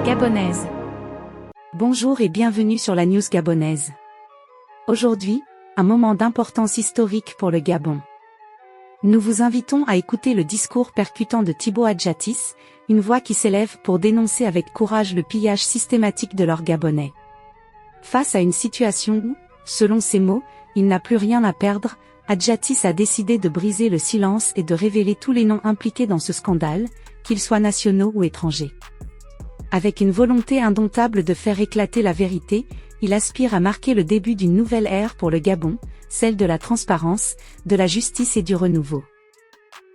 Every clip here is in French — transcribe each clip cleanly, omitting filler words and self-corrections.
gabonaise. Bonjour et bienvenue sur la news gabonaise. Aujourd'hui, un moment d'importance historique pour le Gabon. Nous vous invitons à écouter le discours percutant de Thibaut Adjatis, une voix qui s'élève pour dénoncer avec courage le pillage systématique de l'or gabonais. Face à une situation où, selon ses mots, il n'a plus rien à perdre, Adjatis a décidé de briser le silence et de révéler tous les noms impliqués dans ce scandale, qu'ils soient nationaux ou étrangers. Avec une volonté indomptable de faire éclater la vérité, il aspire à marquer le début d'une nouvelle ère pour le Gabon, celle de la transparence, de la justice et du renouveau.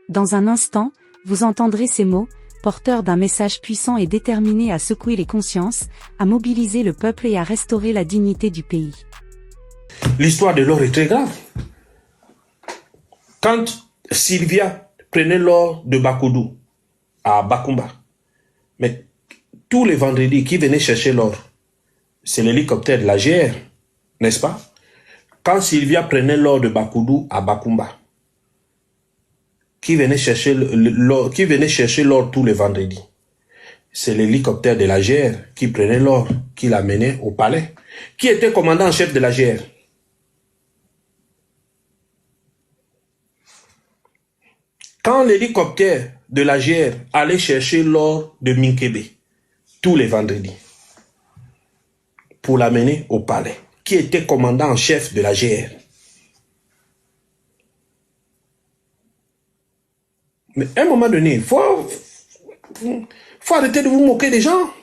Dans un instant, vous entendrez ces mots, porteurs d'un message puissant et déterminé à secouer les consciences, à mobiliser le peuple et à restaurer la dignité du pays. L'histoire de l'or est très grave. Quand Sylvia prenait l'or de Bakoudou à Bakumba, mais tous les vendredis, qui venait chercher l'or, c'est l'hélicoptère de la GR, n'est-ce pas? Quand Sylvia prenait l'or de Bakoudou à Bakumba, qui venait chercher l'or tous les vendredis, c'est l'hélicoptère de la GR qui prenait l'or, qui l'amenait au palais. Qui était commandant en chef de la GR? Quand l'hélicoptère de la GR allait chercher l'or de Minkebe, tous les vendredis, pour l'amener au palais, qui était commandant en chef de la GR? Mais à un moment donné, il faut arrêter de vous moquer des gens.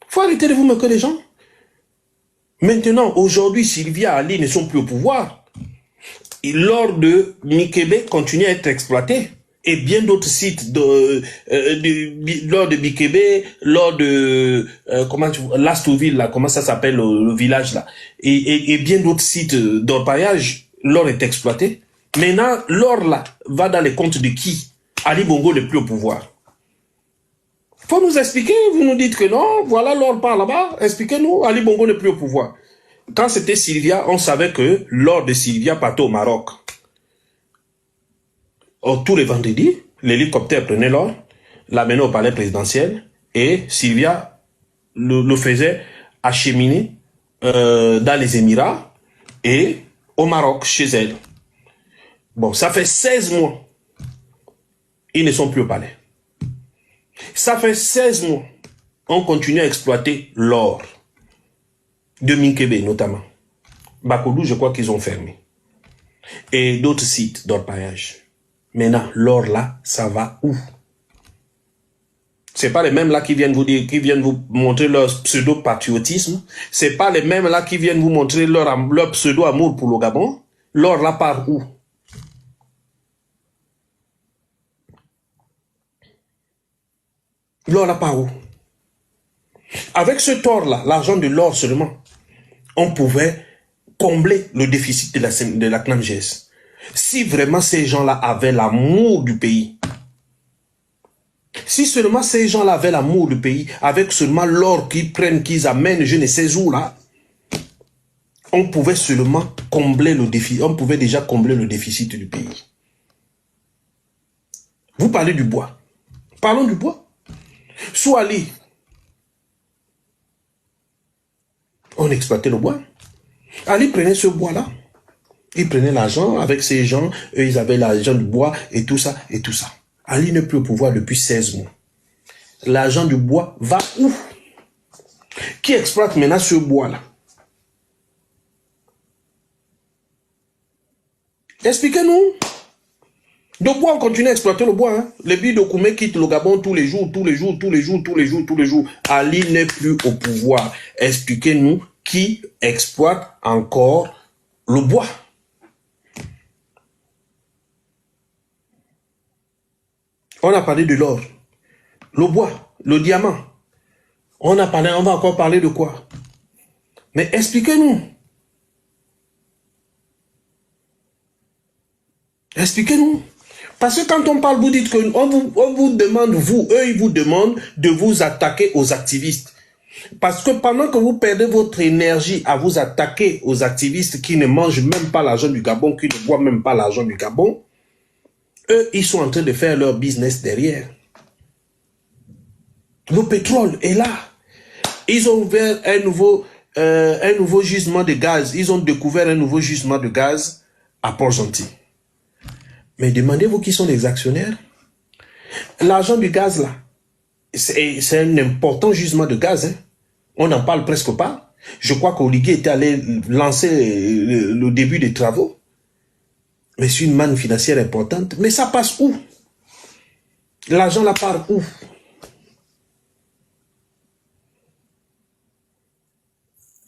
Il faut arrêter de vous moquer des gens. Maintenant, aujourd'hui, Sylvia et Ali ne sont plus au pouvoir. Et l'or de Mikebe continue à être exploité. Et bien d'autres sites, l'or de Mikebe, l'or de Lastouville, là, comment ça s'appelle le village là, et bien d'autres sites d'orpaillage, l'or est exploité. Maintenant, l'or là va dans les comptes de qui? Ali Bongo n'est plus au pouvoir. Faut nous expliquer, vous nous dites que non, voilà l'or part là-bas, expliquez-nous, Ali Bongo n'est plus au pouvoir. Quand c'était Sylvia, on savait que l'or de Sylvia partait au Maroc. Or, tous les vendredis, l'hélicoptère prenait l'or, l'amenait au palais présidentiel, et Sylvia le faisait acheminer dans les Émirats et au Maroc, chez elle. Bon, ça fait 16 mois. Ils ne sont plus au palais. Ça fait 16 mois. On continue à exploiter l'or. De Minkebe, notamment. Bakoudou, je crois qu'ils ont fermé. Et d'autres sites d'orpaillage. Maintenant, l'or là, ça va où? C'est pas les mêmes là qui viennent vous dire, qui viennent vous montrer leur pseudo-patriotisme. C'est pas les mêmes là qui viennent vous montrer leur pseudo-amour pour le Gabon. L'or là part où? L'or là part où? Avec ce or-là, l'argent de l'or seulement, on pouvait combler le déficit de la CNAMGS. Si vraiment ces gens-là avaient l'amour du pays, si seulement ces gens-là avaient l'amour du pays, avec seulement l'or qu'ils prennent, qu'ils amènent, je ne sais où là, on pouvait seulement combler le déficit, on pouvait déjà combler le déficit du pays. Vous parlez du bois. Parlons du bois. Sous Ali, on exploitait le bois. Ali prenait ce bois-là. Il prenait l'argent avec ces gens. Eux, ils avaient l'argent du bois et tout ça et tout ça. Ali n'est plus au pouvoir depuis 16 mois. L'argent du bois va où? Qui exploite maintenant ce bois-là? Expliquez-nous. De bois, on continue à exploiter le bois. Hein? Les billes de Koumé quittent le Gabon tous les jours. Ali n'est plus au pouvoir. Expliquez-nous qui exploite encore le bois. On a parlé de l'or, le bois, le diamant. On va encore parler de quoi? Mais expliquez-nous. Expliquez-nous. Parce que quand on parle, vous dites que on vous demande, eux, ils vous demandent de vous attaquer aux activistes. Parce que pendant que vous perdez votre énergie à vous attaquer aux activistes qui ne mangent même pas l'argent du Gabon, qui ne boivent même pas l'argent du Gabon, Eux, ils sont en train de faire leur business derrière. Le pétrole est là. Ils ont ouvert un nouveau gisement de gaz. Ils ont découvert un nouveau gisement de gaz à Port-Gentil. Mais demandez-vous qui sont les actionnaires. L'argent du gaz, là, c'est un important gisement de gaz. Hein. On n'en parle presque pas. Je crois qu'Oligui était allé lancer le début des travaux. Mais c'est une manne financière importante. Mais ça passe où? L'argent là part où?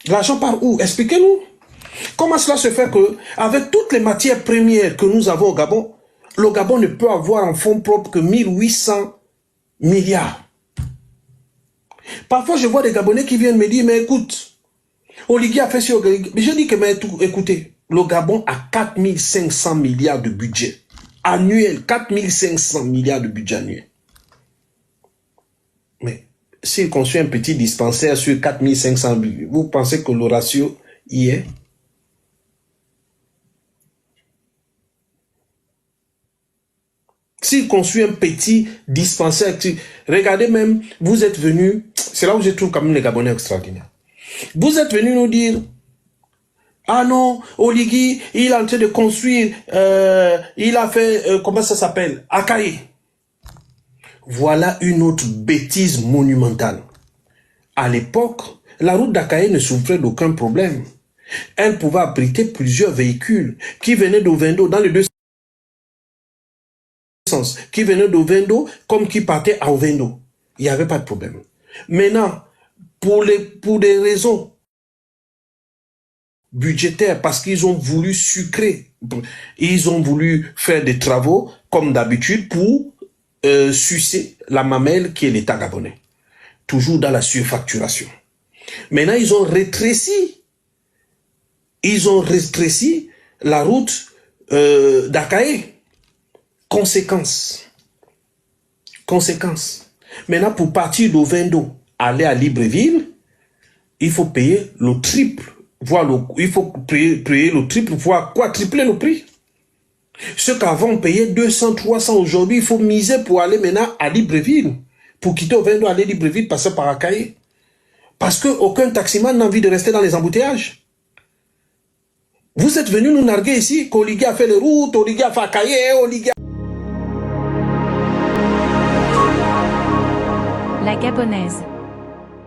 L'argent part où? Expliquez-nous. Comment cela se fait que, avec toutes les matières premières que nous avons au Gabon, le Gabon ne peut avoir en fonds propres que 1800 milliards. Parfois, je vois des Gabonais qui viennent me dire, mais écoute, Oligui a fait sur... Mais je dis que, mais écoutez, le Gabon a 4500 milliards de budget annuel. 4500 milliards de budget annuel. Mais s'il construit un petit dispensaire sur 4500 milliards, vous pensez que le ratio y est? S'il construit un petit dispensaire, regardez même, vous êtes venus, c'est là où je trouve quand même les Gabonais extraordinaires. Vous êtes venus nous dire, ah non, Oligui, il est en train de construire, il a fait, comment ça s'appelle, Akaye. Voilà une autre bêtise monumentale. À l'époque, la route d'Akaye ne souffrait d'aucun problème. Elle pouvait abriter plusieurs véhicules qui venaient d'Ovendo dans les deux sens, qui venaient d'Ovendo comme qui partaient à Ovendo. Il n'y avait pas de problème. Maintenant, pour des raisons budgétaires, parce qu'ils ont voulu sucrer, ils ont voulu faire des travaux, comme d'habitude, pour sucer la mamelle qui est l'État gabonais. Toujours dans la surfacturation. Maintenant, ils ont rétréci la route d'Akaye. Conséquence. Maintenant, pour partir d'Ovendo, aller à Libreville, il faut payer le triple, il faut payer le triple, voire quadrupler le prix. Ceux qu'avant on payait 200, 300 aujourd'hui, il faut miser pour aller maintenant à Libreville. Pour quitter Ovendo, aller à Libreville, passer par Akaye. Parce qu'aucun taximan n'a envie de rester dans les embouteillages. Vous êtes venus nous narguer ici, qu'Oligui a fait les routes, Oligui a fait Akaye, Oligui a... La Gabonaise.